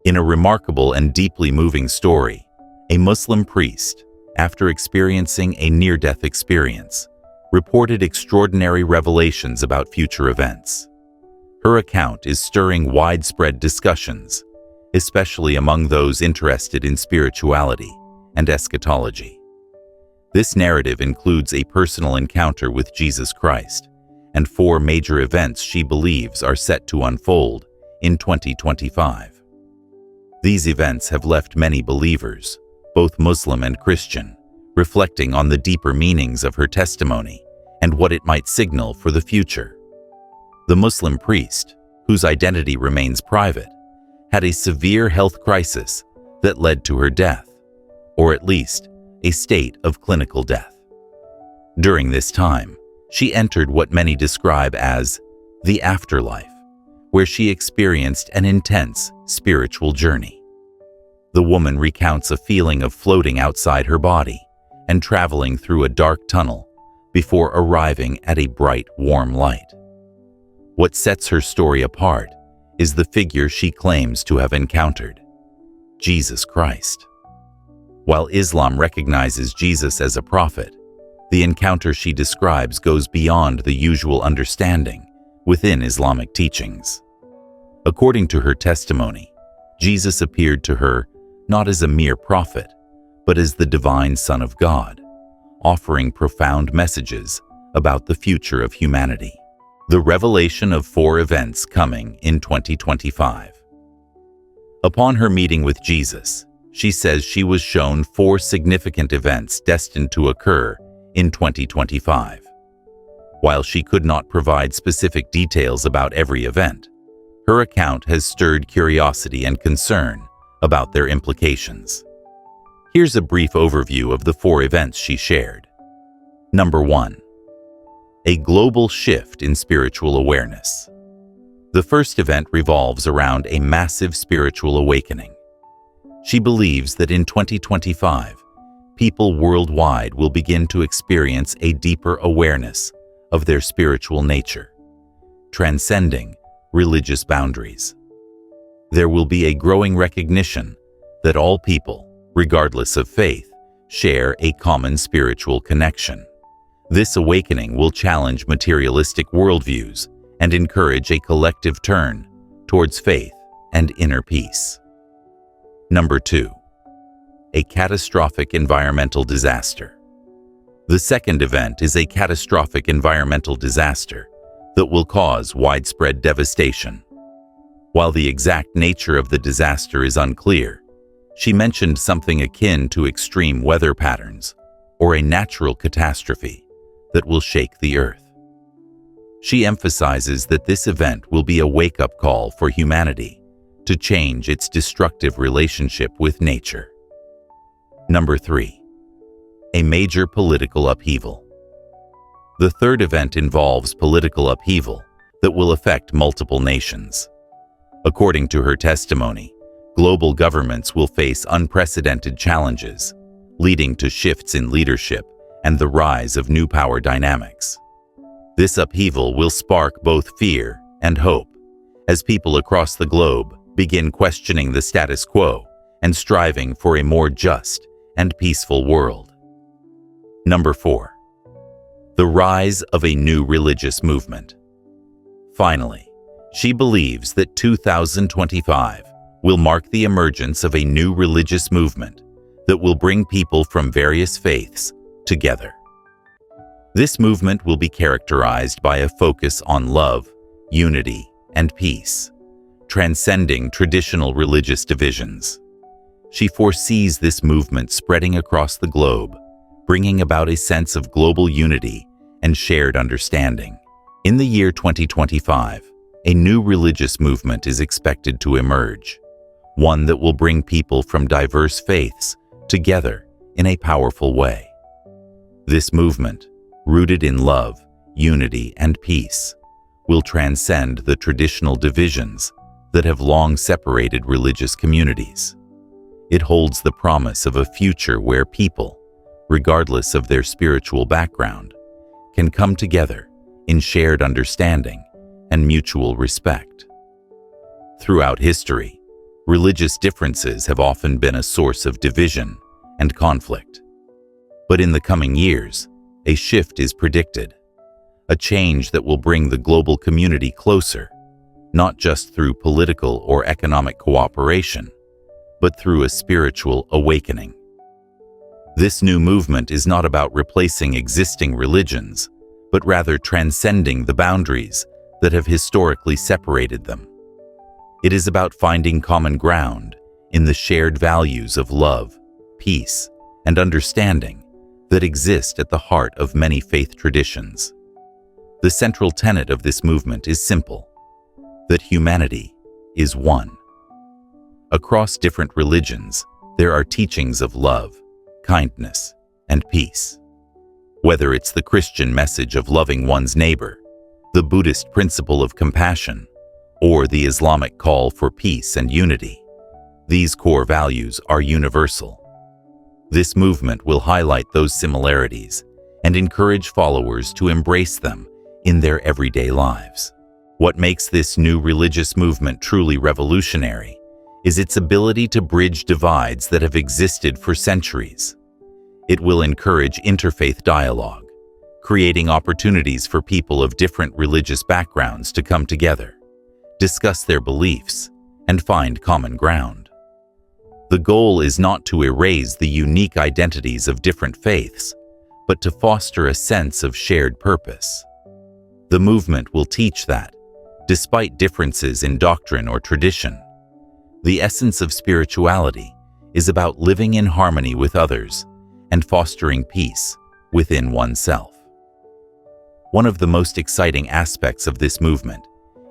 In a remarkable and deeply moving story, a Muslim priest, after experiencing a near-death experience, reported extraordinary revelations about future events. Her account is stirring widespread discussions, especially among those interested in spirituality and eschatology. This narrative includes a personal encounter with Jesus Christ and 4 major events she believes are set to unfold in 2025. These events have left many believers, both Muslim and Christian, reflecting on the deeper meanings of her testimony and what it might signal for the future. The Muslim priest, whose identity remains private, had a severe health crisis that led to her death, or at least a state of clinical death. During this time, she entered what many describe as the afterlife, where she experienced an intense spiritual journey. The woman recounts a feeling of floating outside her body and traveling through a dark tunnel before arriving at a bright, warm light. What sets her story apart is the figure she claims to have encountered: Jesus Christ. While Islam recognizes Jesus as a prophet, the encounter she describes goes beyond the usual understanding within Islamic teachings. According to her testimony, Jesus appeared to her not as a mere prophet, but as the divine Son of God, offering profound messages about the future of humanity. The revelation of 4 events coming in 2025. Upon her meeting with Jesus, she says she was shown 4 significant events destined to occur in 2025. While she could not provide specific details about every event, her account has stirred curiosity and concern about their implications. Here's a brief overview of the 4 events she shared. Number 1. A global shift in spiritual awareness. The first event revolves around a massive spiritual awakening. She believes that in 2025, people worldwide will begin to experience a deeper awareness of their spiritual nature, transcending religious boundaries. There will be a growing recognition that all people, regardless of faith, share a common spiritual connection. This awakening will challenge materialistic worldviews and encourage a collective turn towards faith and inner peace. Number 2. A catastrophic environmental disaster. The second event is a catastrophic environmental disaster that will cause widespread devastation. While the exact nature of the disaster is unclear, she mentioned something akin to extreme weather patterns or a natural catastrophe that will shake the earth. She emphasizes that this event will be a wake-up call for humanity to change its destructive relationship with nature. Number 3. A major political upheaval. The third event involves political upheaval that will affect multiple nations. According to her testimony, global governments will face unprecedented challenges, leading to shifts in leadership and the rise of new power dynamics. This upheaval will spark both fear and hope, as people across the globe begin questioning the status quo and striving for a more just and peaceful world. Number 4. The rise of a new religious movement. Finally, she believes that 2025 will mark the emergence of a new religious movement that will bring people from various faiths together. This movement will be characterized by a focus on love, unity, and peace, transcending traditional religious divisions. She foresees this movement spreading across the globe, bringing about a sense of global unity and shared understanding. In the year 2025, a new religious movement is expected to emerge, one that will bring people from diverse faiths together in a powerful way. This movement, rooted in love, unity, and peace, will transcend the traditional divisions that have long separated religious communities. It holds the promise of a future where people, regardless of their spiritual background, can come together in shared understanding and mutual respect. Throughout history, Religious differences have often been a source of division and conflict. But in the coming years, a shift is predicted, a change that will bring the global community closer, not just through political or economic cooperation, but through a spiritual awakening. This new movement is not about replacing existing religions, but rather transcending the boundaries that have historically separated them. It is about finding common ground in the shared values of love, peace, and understanding that exist at the heart of many faith traditions. The central tenet of this movement is simple: that humanity is one. Across different religions, there are teachings of love, kindness, and peace. Whether it's the Christian message of loving one's neighbor, the Buddhist principle of compassion, or the Islamic call for peace and unity, these core values are universal. This movement will highlight those similarities and encourage followers to embrace them in their everyday lives. What makes this new religious movement truly revolutionary is its ability to bridge divides that have existed for centuries. It will encourage interfaith dialogue, creating opportunities for people of different religious backgrounds to come together, discuss their beliefs, and find common ground. The goal is not to erase the unique identities of different faiths, but to foster a sense of shared purpose. The movement will teach that, despite differences in doctrine or tradition, the essence of spirituality is about living in harmony with others and fostering peace within oneself. One of the most exciting aspects of this movement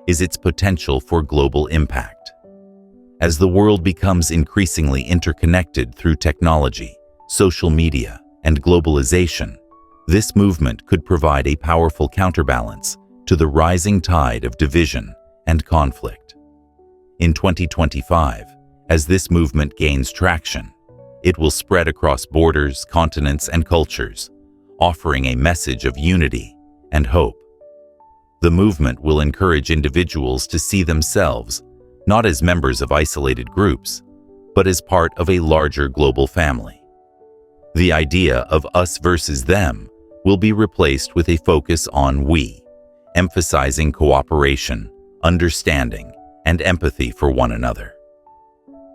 is its potential for global impact. As the world becomes increasingly interconnected through technology, social media, and globalization, this movement could provide a powerful counterbalance to the rising tide of division and conflict. In 2025, as this movement gains traction, it will spread across borders, continents, and cultures, offering a message of unity and hope. The movement will encourage individuals to see themselves not as members of isolated groups, but as part of a larger global family. The idea of us versus them will be replaced with a focus on we, emphasizing cooperation, understanding, and empathy for one another.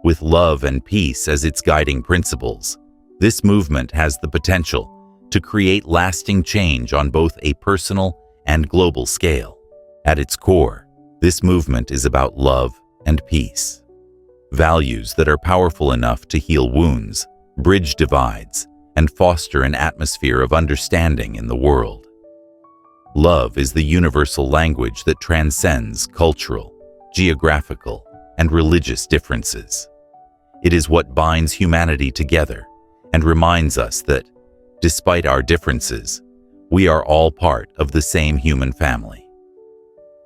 With love and peace as its guiding principles, this movement has the potential to create lasting change on both a personal and global scale. At its core, this movement is about love and peace, values that are powerful enough to heal wounds, bridge divides, and foster an atmosphere of understanding in the world. Love is the universal language that transcends cultural, geographical, and religious differences. It is what binds humanity together and reminds us that, despite our differences, we are all part of the same human family.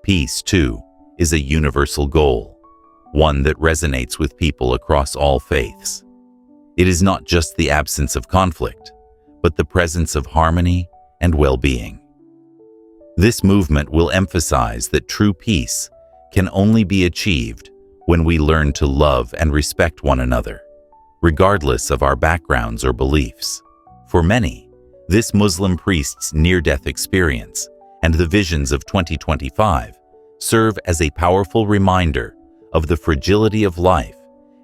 Peace, too, is a universal goal, one that resonates with people across all faiths. It is not just the absence of conflict, but the presence of harmony and well-being. This movement will emphasize that true peace can only be achieved when we learn to love and respect one another, regardless of our backgrounds or beliefs. For many, this Muslim priest's near-death experience and the visions of 2025 serve as a powerful reminder of the fragility of life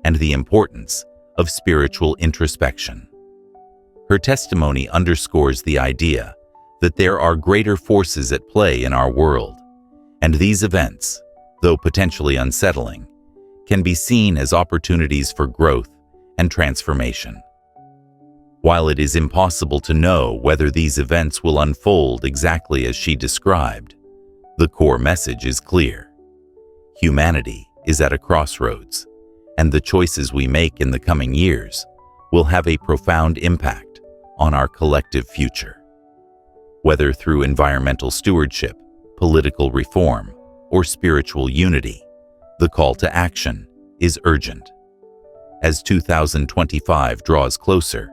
and the importance of spiritual introspection. Her testimony underscores the idea that there are greater forces at play in our world, and these events, though potentially unsettling, can be seen as opportunities for growth and transformation. While it is impossible to know whether these events will unfold exactly as she described, the core message is clear. Humanity is at a crossroads, and the choices we make in the coming years will have a profound impact on our collective future. Whether through environmental stewardship, political reform, or spiritual unity, the call to action is urgent. As 2025 draws closer,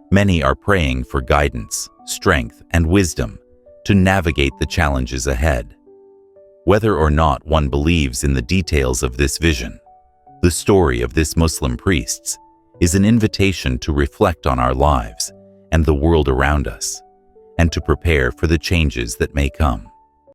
many are praying for guidance, strength, and wisdom to navigate the challenges ahead. Whether or not one believes in the details of this vision, The story of this Muslim priest is an invitation to reflect on our lives and the world around us, and to prepare for the changes that may come.